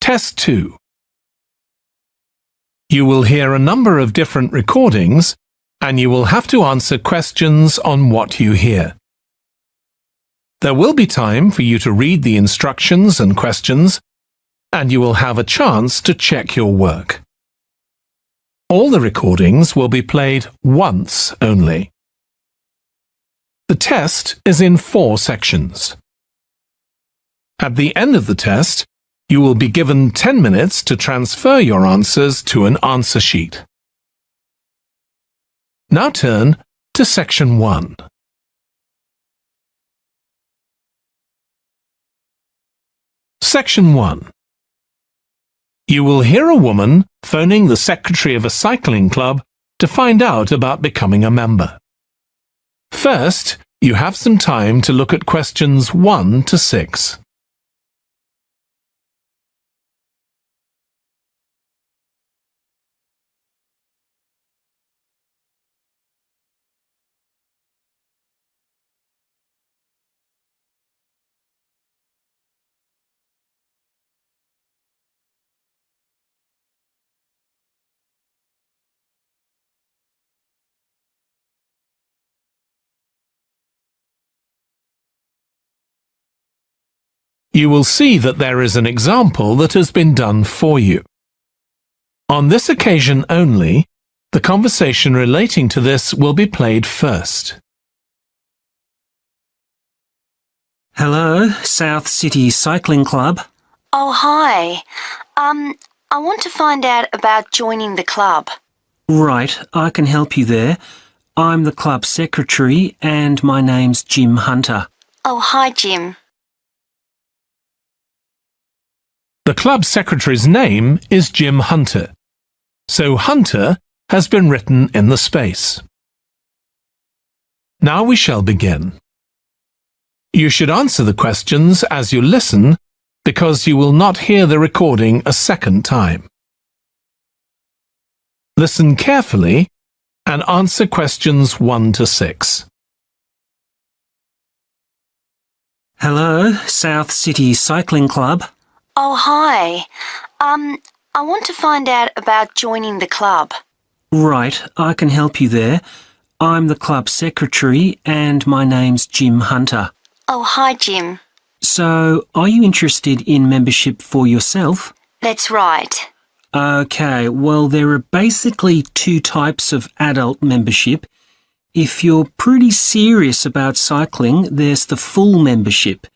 Test 2. You will hear a number of different recordings, and you will have to answer questions on what you hear. There will be time for you to read the instructions and questions, and you will have a chance to check your work. All the recordings will be played once only. The test is in 4 sections. At the end of the test, you will be given 10 minutes to transfer your answers to an answer sheet. Now turn to Section 1. Section 1. You will hear a woman phoning the secretary of a cycling club to find out about becoming a member. First, you have some time to look at questions 1 to 6. You will see that there is an example that has been done for you. On this occasion only, the conversation relating to this will be played first. Hello, South City Cycling Club. Oh, hi. I want to find out about joining the club. Right, I can help you there. I'm the club secretary and my name's Jim Hunter. Oh, hi, Jim. The club secretary's name is Jim Hunter, so Hunter has been written in the space. Now we shall begin. You should answer the questions as you listen because you will not hear the recording a second time. Listen carefully and answer questions 1 to 6. Hello, South City Cycling Club. Oh, hi. I want to find out about joining the club. Right, I can help you there. I'm the club secretary and my name's Jim Hunter. Oh, hi, Jim. So, are you interested in membership for yourself? That's right. Okay, well, there are basically 2 types of adult membership. If you're pretty serious about cycling, there's the full membership.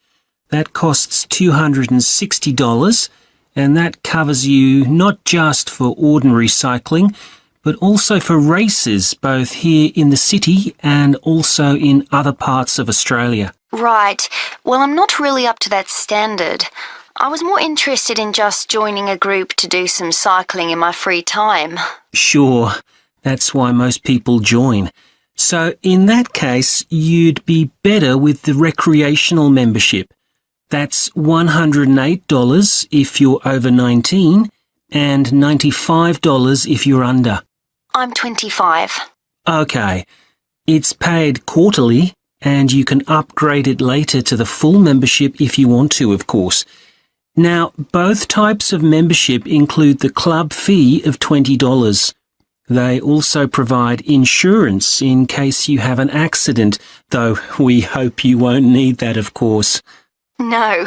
That costs $260, and that covers you not just for ordinary cycling, but also for races both here in the city and also in other parts of Australia. Right. Well, I'm not really up to that standard. I was more interested in just joining a group to do some cycling in my free time. Sure, that's why most people join. So in that case, you'd be better with the recreational membership. That's $108 if you're over 19 and $95 if you're under. I'm 25. Okay. It's paid quarterly and you can upgrade it later to the full membership if you want to, of course. Now, both types of membership include the club fee of $20. They also provide insurance in case you have an accident, though we hope you won't need that, of course. No.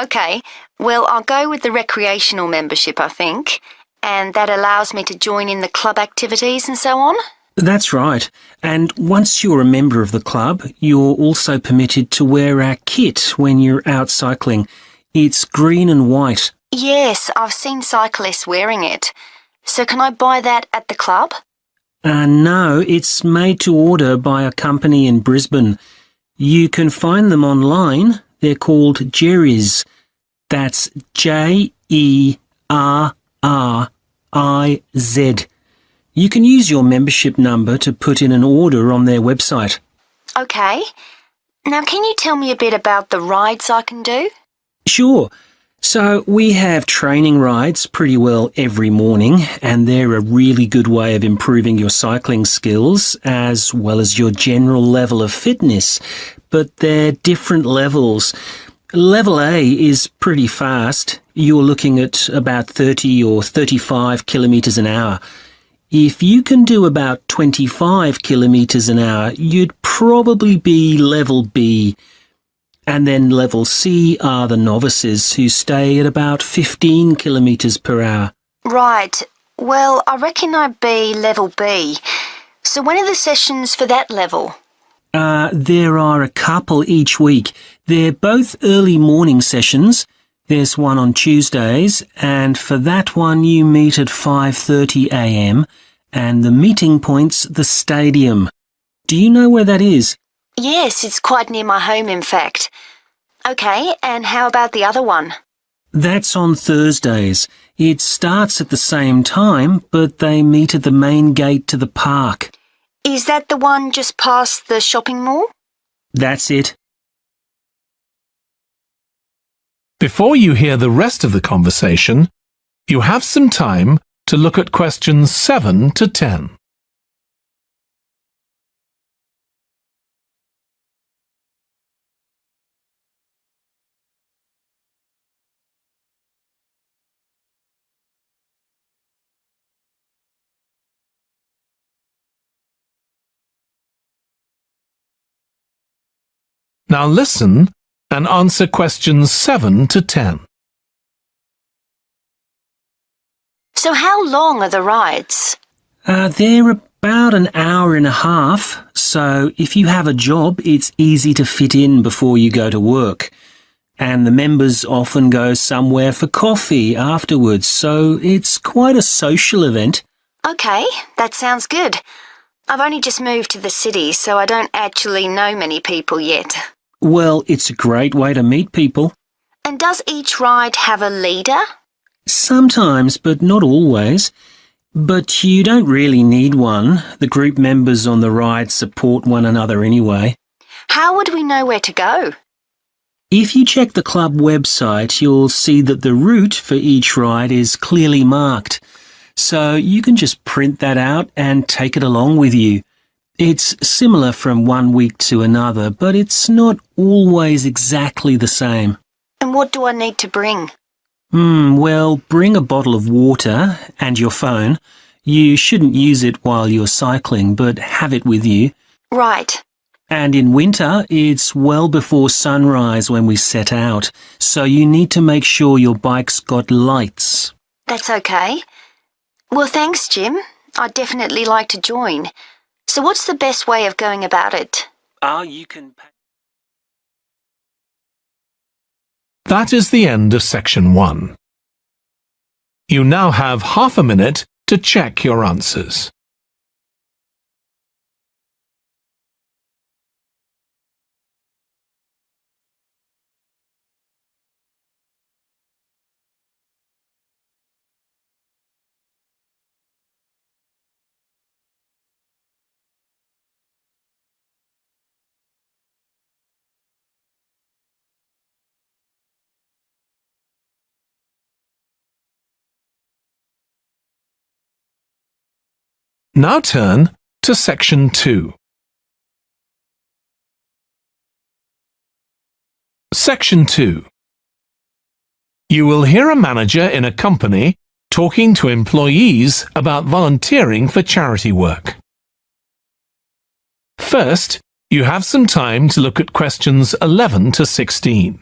Okay, well, I'll go with the recreational membership, I think, and that allows me to join in the club activities and so on. That's right. And once you're a member of the club, you're also permitted to wear our kit when you're out cycling. It's green and white. Yes, I've seen cyclists wearing it. So can I buy that at the club? No, it's made to order by a company in Brisbane. You can find them online. They're called Jerry's. That's Jerriz. You can use your membership number to put in an order on their website. Okay. Now, can you tell me a bit about the rides I can do? Sure. So we have training rides pretty well every morning, and they're a really good way of improving your cycling skills as well as your general level of fitness. But they're different levels. Level A is pretty fast. You're looking at about 30 or 35 kilometres an hour. If you can do about 25 kilometres an hour, you'd probably be level B. And then level C are the novices who stay at about 15 kilometres per hour. Right. Well, I reckon I'd be level B. So when are the sessions for that level? There are a couple each week. They're both early morning sessions. There's one on Tuesdays, and for that one you meet at 5:30 a.m, and the meeting point's the stadium. Do you know where that is? Yes, it's quite near my home, in fact. OK, and how about the other one? That's on Thursdays. It starts at the same time, but they meet at the main gate to the park. Is that the one just past the shopping mall? That's it. Before you hear the rest of the conversation, you have some time to look at questions 7 to 10. Now listen and answer questions 7 to 10. So how long are the rides? They're about an hour and a half, so if you have a job, it's easy to fit in before you go to work. And the members often go somewhere for coffee afterwards, so it's quite a social event. OK, that sounds good. I've only just moved to the city, so I don't actually know many people yet. Well, it's a great way to meet people. And does each ride have a leader? Sometimes, but not always. But you don't really need one. The group members on the ride support one another anyway. How would we know where to go? If you check the club website, you'll see that the route for each ride is clearly marked. So you can just print that out and take it along with you. It's similar from one week to another, but it's not always exactly the same. And what do I need to bring? Well, bring a bottle of water and your phone. You shouldn't use it while you're cycling, but have it with you. Right. And in winter, it's well before sunrise when we set out, so you need to make sure your bike's got lights. That's OK. Well, thanks, Jim. I'd definitely like to join. So what's the best way of going about it? You can... That is the end of section 1. You now have half a minute to check your answers. Now turn to section 2. Section 2. You will hear a manager in a company talking to employees about volunteering for charity work. First, you have some time to look at questions 11 to 16.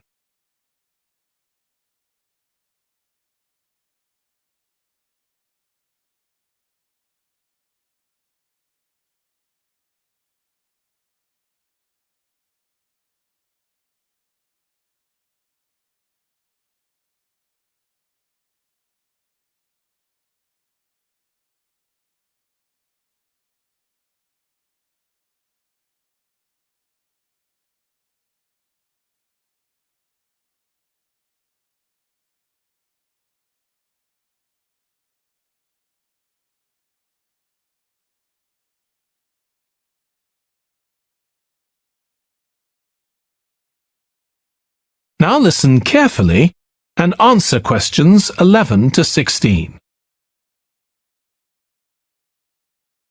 Now listen carefully and answer questions 11 to 16.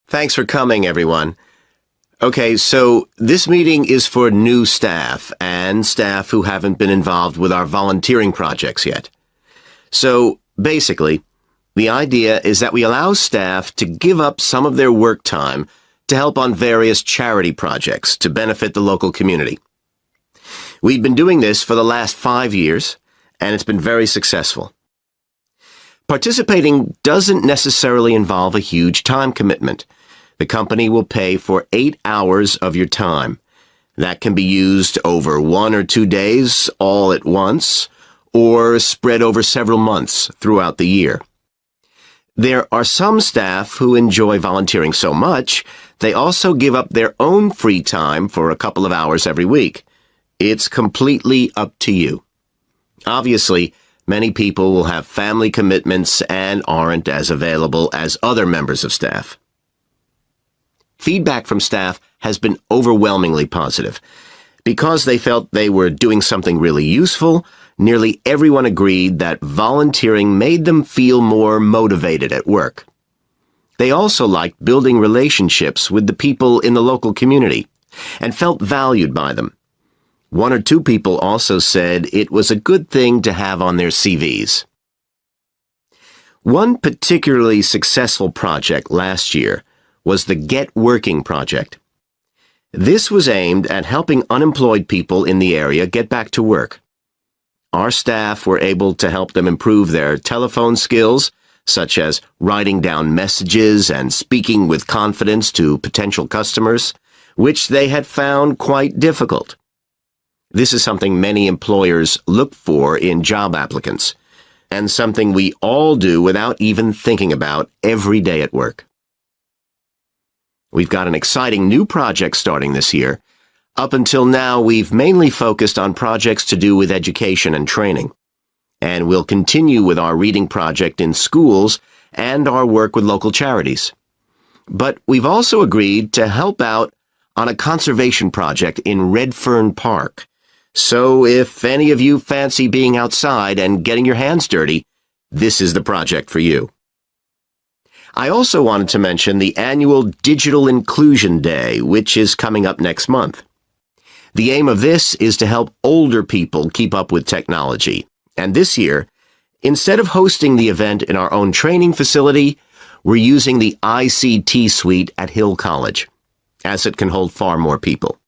Thanks for coming, everyone. Okay, so this meeting is for new staff and staff who haven't been involved with our volunteering projects yet. So, basically, the idea is that we allow staff to give up some of their work time to help on various charity projects to benefit the local community. We've been doing this for the last 5 years, and it's been very successful. Participating doesn't necessarily involve a huge time commitment. The company will pay for 8 hours of your time. That can be used over 1 or 2 days all at once, or spread over several months throughout the year. There are some staff who enjoy volunteering so much, they also give up their own free time for a couple of hours every week. It's completely up to you. Obviously, many people will have family commitments and aren't as available as other members of staff. Feedback from staff has been overwhelmingly positive. Because they felt they were doing something really useful, nearly everyone agreed that volunteering made them feel more motivated at work. They also liked building relationships with the people in the local community and felt valued by them. 1 or 2 people also said it was a good thing to have on their CVs. One particularly successful project last year was the Get Working project. This was aimed at helping unemployed people in the area get back to work. Our staff were able to help them improve their telephone skills, such as writing down messages and speaking with confidence to potential customers, which they had found quite difficult. This is something many employers look for in job applicants, and something we all do without even thinking about every day at work. We've got an exciting new project starting this year. Up until now, we've mainly focused on projects to do with education and training. And we'll continue with our reading project in schools and our work with local charities. But we've also agreed to help out on a conservation project in Redfern Park. So if any of you fancy being outside and getting your hands dirty, this is the project for you. I also wanted to mention the annual Digital Inclusion Day, which is coming up next month. The aim of this is to help older people keep up with technology. And this year, instead of hosting the event in our own training facility, we're using the ICT suite at Hill College, as it can hold far more people.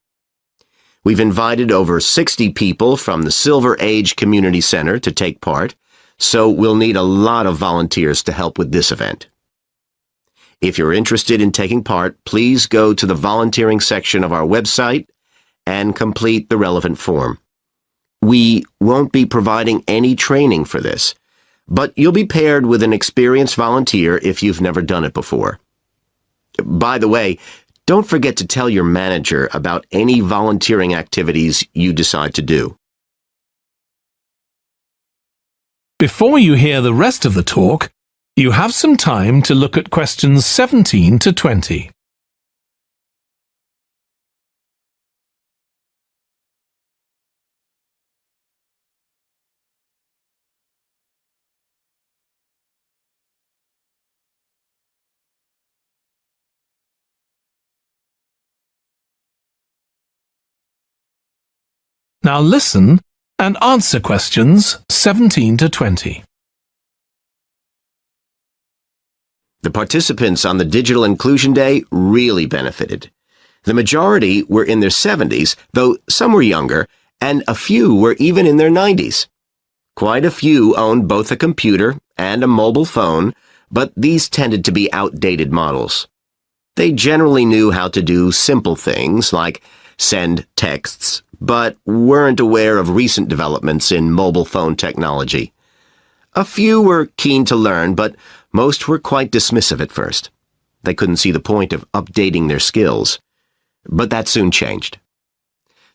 We've invited over 60 people from the Silver Age Community Center to take part, so we'll need a lot of volunteers to help with this event. If you're interested in taking part, please go to the volunteering section of our website and complete the relevant form. We won't be providing any training for this, but you'll be paired with an experienced volunteer if you've never done it before. By the way, don't forget to tell your manager about any volunteering activities you decide to do. Before you hear the rest of the talk, you have some time to look at questions 17 to 20. Now listen and answer questions 17 to 20. The participants on the Digital Inclusion Day really benefited. The majority were in their 70s, though some were younger, and a few were even in their 90s. Quite a few owned both a computer and a mobile phone, but these tended to be outdated models. They generally knew how to do simple things like send texts, but weren't aware of recent developments in mobile phone technology. A few were keen to learn, but most were quite dismissive at first. They couldn't see the point of updating their skills. But that soon changed.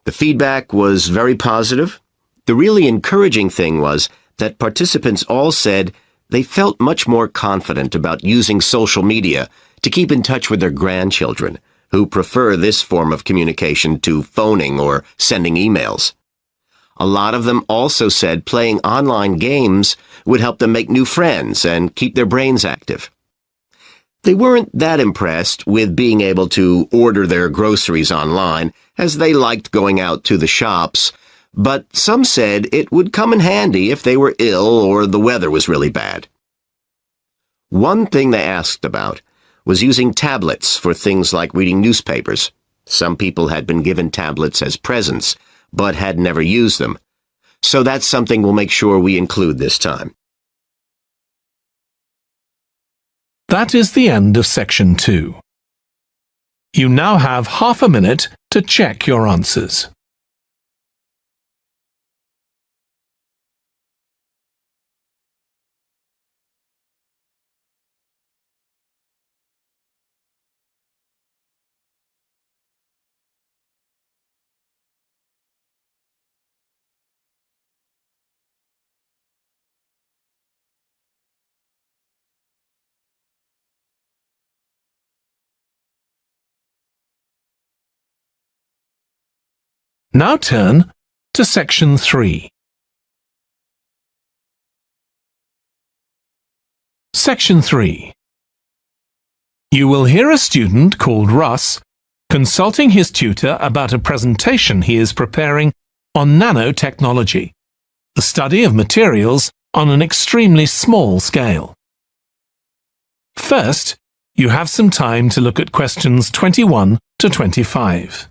The feedback was very positive. The really encouraging thing was that participants all said they felt much more confident about using social media to keep in touch with their grandchildren, who prefer this form of communication to phoning or sending emails. A lot of them also said playing online games would help them make new friends and keep their brains active. They weren't that impressed with being able to order their groceries online, as they liked going out to the shops, but some said it would come in handy if they were ill or the weather was really bad. One thing they asked about was using tablets for things like reading newspapers. Some people had been given tablets as presents, but had never used them. So that's something we'll make sure we include this time. That is the end of section 2. You now have half a minute to check your answers. Now turn to section 3. Section 3. You will hear a student called Russ consulting his tutor about a presentation he is preparing on nanotechnology, the study of materials on an extremely small scale. First, you have some time to look at questions 21 to 25.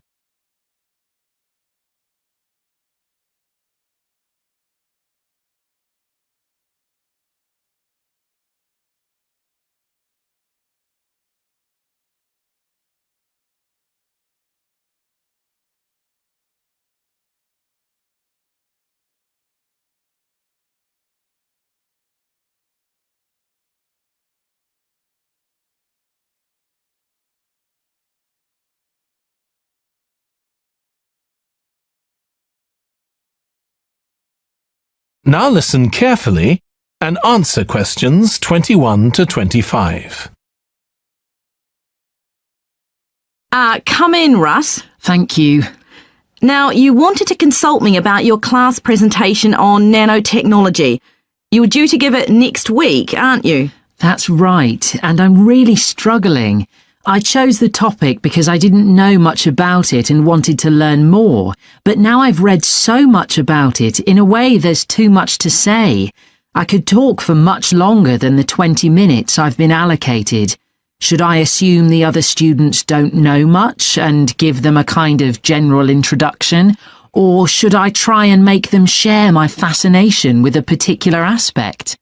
Now listen carefully and answer questions 21 to 25. Come in, Russ. Thank you. Now, you wanted to consult me about your class presentation on nanotechnology. You're due to give it next week, aren't you? That's right, and I'm really struggling. I chose the topic because I didn't know much about it and wanted to learn more, but now I've read so much about it, in a way there's too much to say. I could talk for much longer than the 20 minutes I've been allocated. Should I assume the other students don't know much and give them a kind of general introduction, or should I try and make them share my fascination with a particular aspect?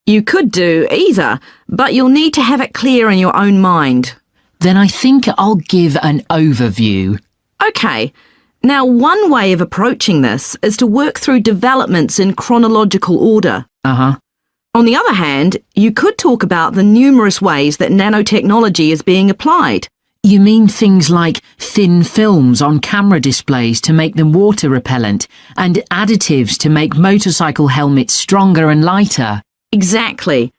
You could do either, but you'll need to have it clear in your own mind. Then I think I'll give an overview. OK. Now, one way of approaching this is to work through developments in chronological order. On the other hand, you could talk about the numerous ways that nanotechnology is being applied. You mean things like thin films on camera displays to make them water repellent and additives to make motorcycle helmets stronger and lighter? Exactly.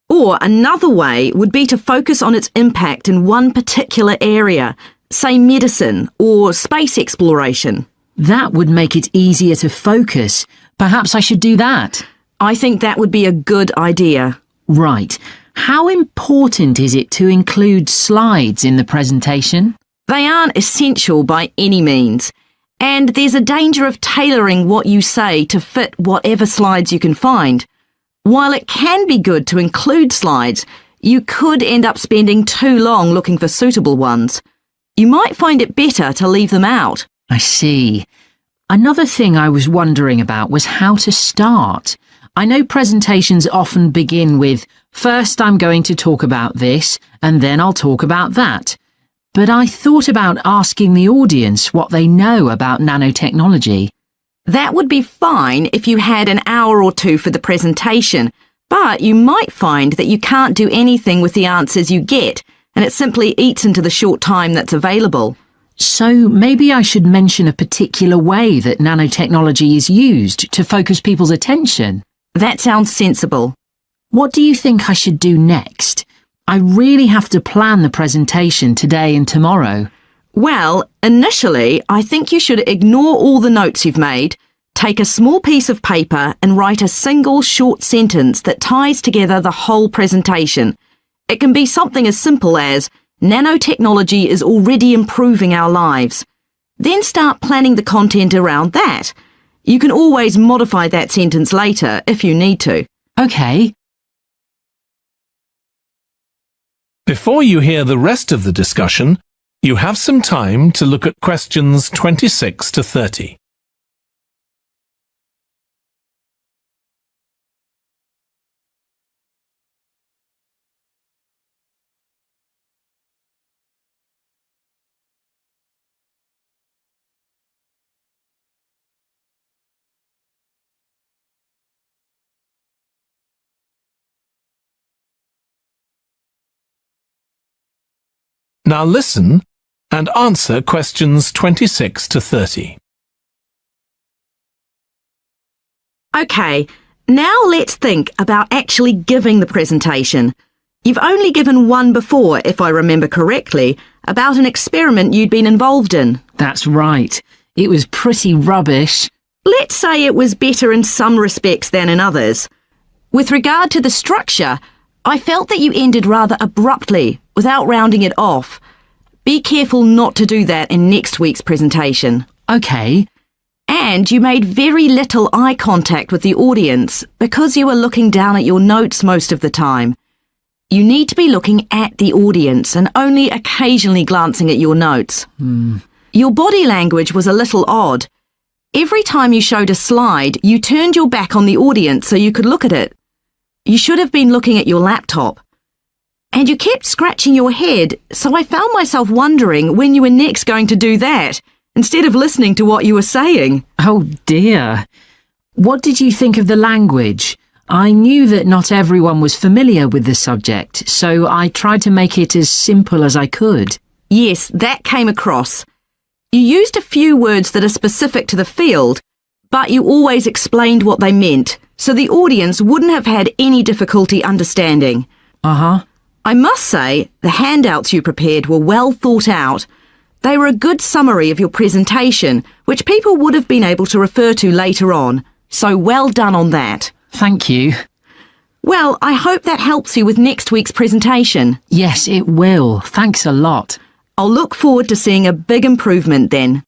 Or another way would be to focus on its impact in one particular area, say medicine or space exploration. That would make it easier to focus. Perhaps I should do that. I think that would be a good idea. Right. How important is it to include slides in the presentation? They aren't essential by any means, and there's a danger of tailoring what you say to fit whatever slides you can find. While it can be good to include slides, you could end up spending too long looking for suitable ones. You might find it better to leave them out. I see. Another thing I was wondering about was how to start. I know presentations often begin with, first I'm going to talk about this, and then I'll talk about that. But I thought about asking the audience what they know about nanotechnology. That would be fine if you had an hour or two for the presentation, but you might find that you can't do anything with the answers you get, and it simply eats into the short time that's available. So maybe I should mention a particular way that nanotechnology is used to focus people's attention. That sounds sensible. What do you think I should do next? I really have to plan the presentation today and tomorrow. Well, initially, I think you should ignore all the notes you've made, take a small piece of paper and write a single short sentence that ties together the whole presentation. It can be something as simple as, nanotechnology is already improving our lives. Then start planning the content around that. You can always modify that sentence later if you need to. OK. Before you hear the rest of the discussion, you have some time to look at questions 26 to 30. Now listen and answer questions 26 to 30. OK, now let's think about actually giving the presentation. You've only given one before, if I remember correctly, about an experiment you'd been involved in. That's right. It was pretty rubbish. Let's say it was better in some respects than in others. With regard to the structure, I felt that you ended rather abruptly, without rounding it off. Be careful not to do that in next week's presentation. OK. And you made very little eye contact with the audience because you were looking down at your notes most of the time. You need to be looking at the audience and only occasionally glancing at your notes. Your body language was a little odd. Every time you showed a slide, you turned your back on the audience so you could look at it. You should have been looking at your laptop. And you kept scratching your head, so I found myself wondering when you were next going to do that, instead of listening to what you were saying. Oh dear. What did you think of the language? I knew that not everyone was familiar with the subject, so I tried to make it as simple as I could. Yes, that came across. You used a few words that are specific to the field, but you always explained what they meant, so the audience wouldn't have had any difficulty understanding. Uh-huh. I must say, the handouts you prepared were well thought out. They were a good summary of your presentation, which people would have been able to refer to later on, so well done on that. Thank you. Well, I hope that helps you with next week's presentation. Yes, it will. Thanks a lot. I'll look forward to seeing a big improvement then.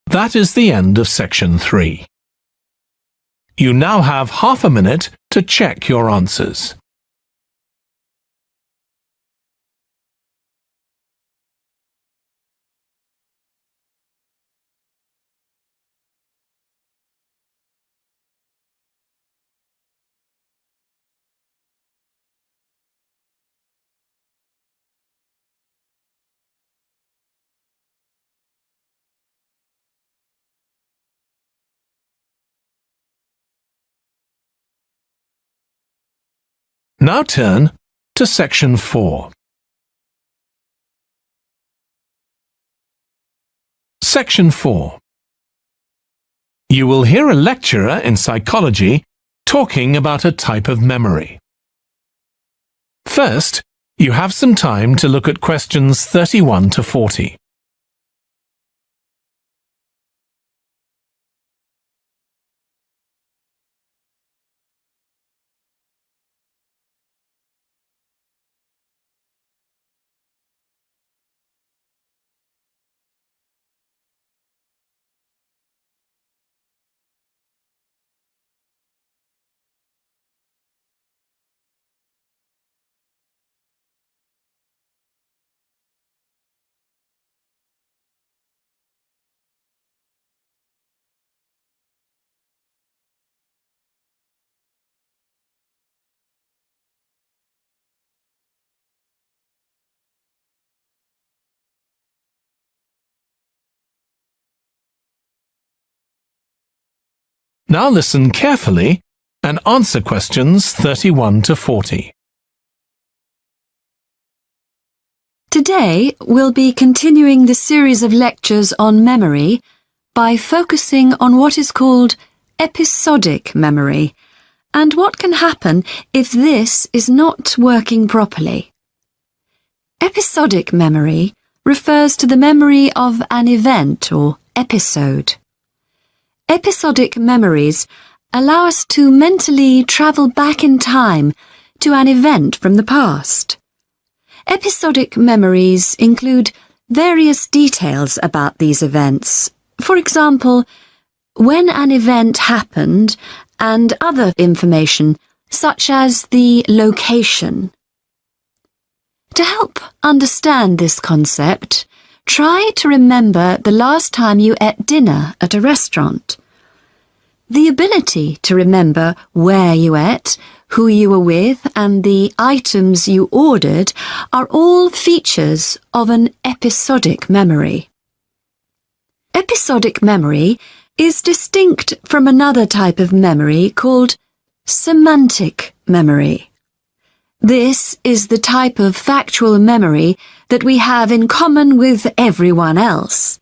That is the end of section 3. You now have half a minute to check your answers. Now turn to section 4. Section 4. You will hear a lecturer in psychology talking about a type of memory. First, you have some time to look at questions 31 to 40. Now listen carefully and answer questions 31 to 40. Today, we'll be continuing the series of lectures on memory by focusing on what is called episodic memory and what can happen if this is not working properly. Episodic memory refers to the memory of an event or episode. Episodic memories allow us to mentally travel back in time to an event from the past. Episodic memories include various details about these events. For example, when an event happened and other information such as the location. To help understand this concept, try to remember the last time you ate dinner at a restaurant. The ability to remember where you ate, who you were with, and the items you ordered are all features of an episodic memory. Episodic memory is distinct from another type of memory called semantic memory. This is the type of factual memory that we have in common with everyone else.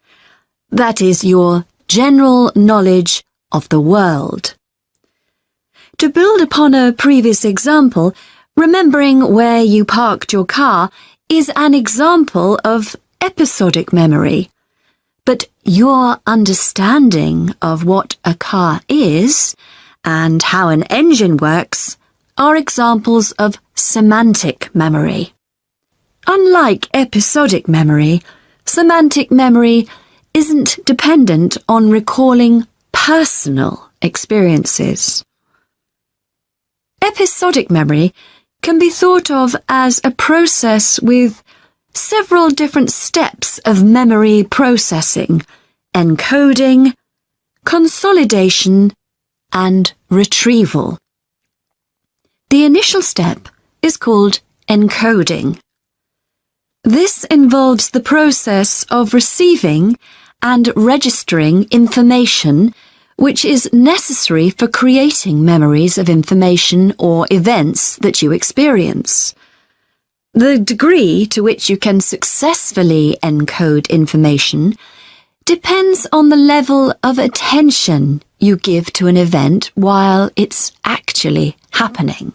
That is your general knowledge of the world. To build upon a previous example, remembering where you parked your car is an example of episodic memory. But your understanding of what a car is and how an engine works are examples of semantic memory. Unlike episodic memory, semantic memory isn't dependent on recalling personal experiences. Episodic memory can be thought of as a process with several different steps of memory processing, encoding, consolidation, and retrieval. The initial step is called encoding. This involves the process of receiving and registering information which is necessary for creating memories of information or events that you experience. The degree to which you can successfully encode information depends on the level of attention you give to an event while it's actually happening.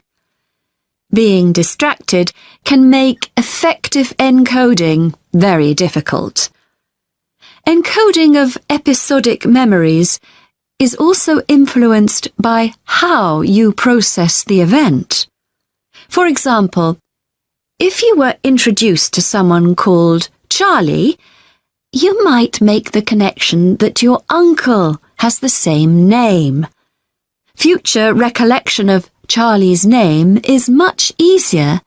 Being distracted can make effective encoding very difficult. Encoding of episodic memories is also influenced by how you process the event. For example, if you were introduced to someone called Charlie, you might make the connection that your uncle has the same name. Future recollection of Charlie's name is much easier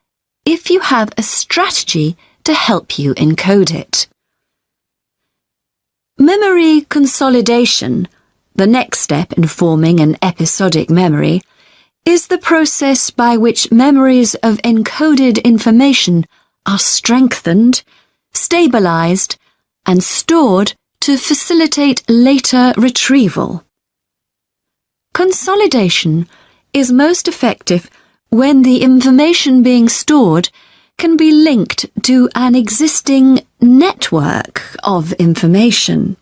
if you have a strategy to help you encode it. Memory consolidation, the next step in forming an episodic memory, is the process by which memories of encoded information are strengthened, stabilized, and stored to facilitate later retrieval. Consolidation is most effective when the information being stored can be linked to an existing network of information.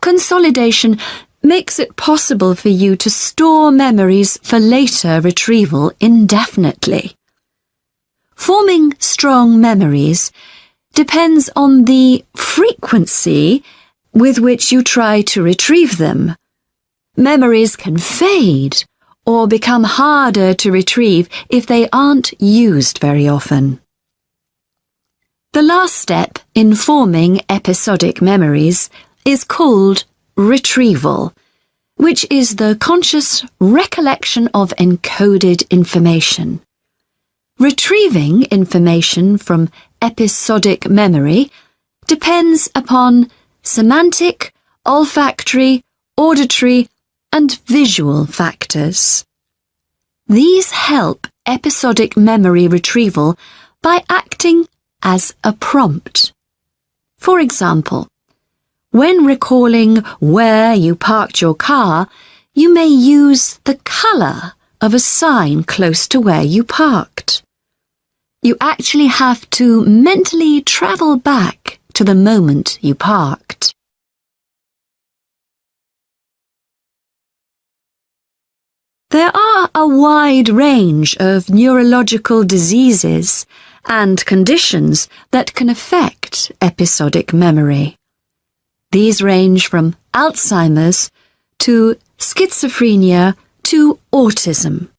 Consolidation makes it possible for you to store memories for later retrieval indefinitely. Forming strong memories depends on the frequency with which you try to retrieve them. Memories can fade or become harder to retrieve if they aren't used very often. The last step in forming episodic memories is called retrieval, which is the conscious recollection of encoded information. Retrieving information from episodic memory depends upon semantic, olfactory, auditory, and visual factors. These help episodic memory retrieval by acting as a prompt. For example, when recalling where you parked your car, you may use the color of a sign close to where you parked. You actually have to mentally travel back to the moment you parked. There are a wide range of neurological diseases and conditions that can affect episodic memory. These range from Alzheimer's to schizophrenia to autism.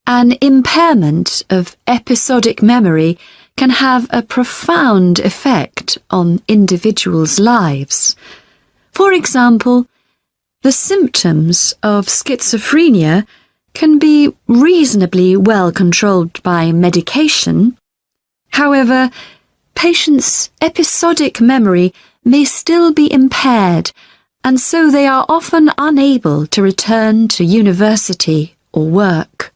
An impairment of episodic memory can have a profound effect on individuals' lives. For example, the symptoms of schizophrenia can be reasonably well controlled by medication. However, patients' episodic memory may still be impaired, and so they are often unable to return to university or work.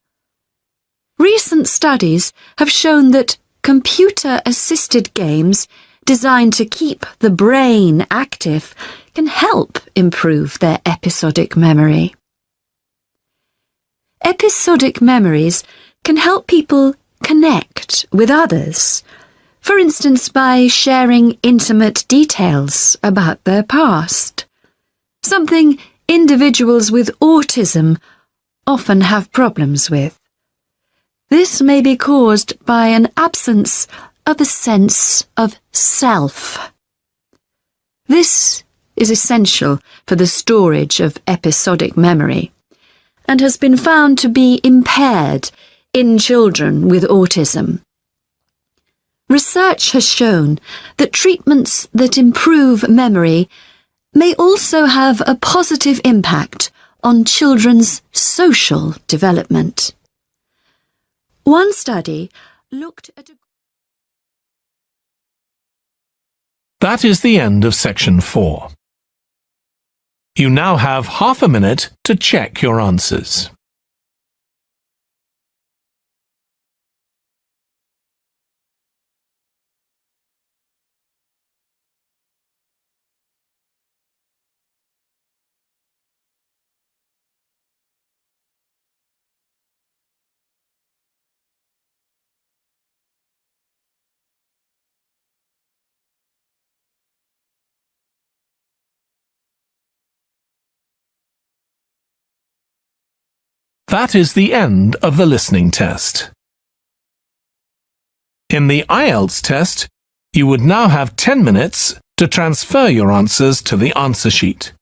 Recent studies have shown that computer-assisted games designed to keep the brain active can help improve their episodic memory. Episodic memories can help people connect with others, for instance by sharing intimate details about their past, something individuals with autism often have problems with. This may be caused by an absence of a sense of self. This is essential for the storage of episodic memory and has been found to be impaired in children with autism. Research has shown that treatments that improve memory may also have a positive impact on children's social development. One study looked at That is the end of section 4. You now have half a minute to check your answers. That is the end of the listening test. In the IELTS test, you would now have 10 minutes to transfer your answers to the answer sheet.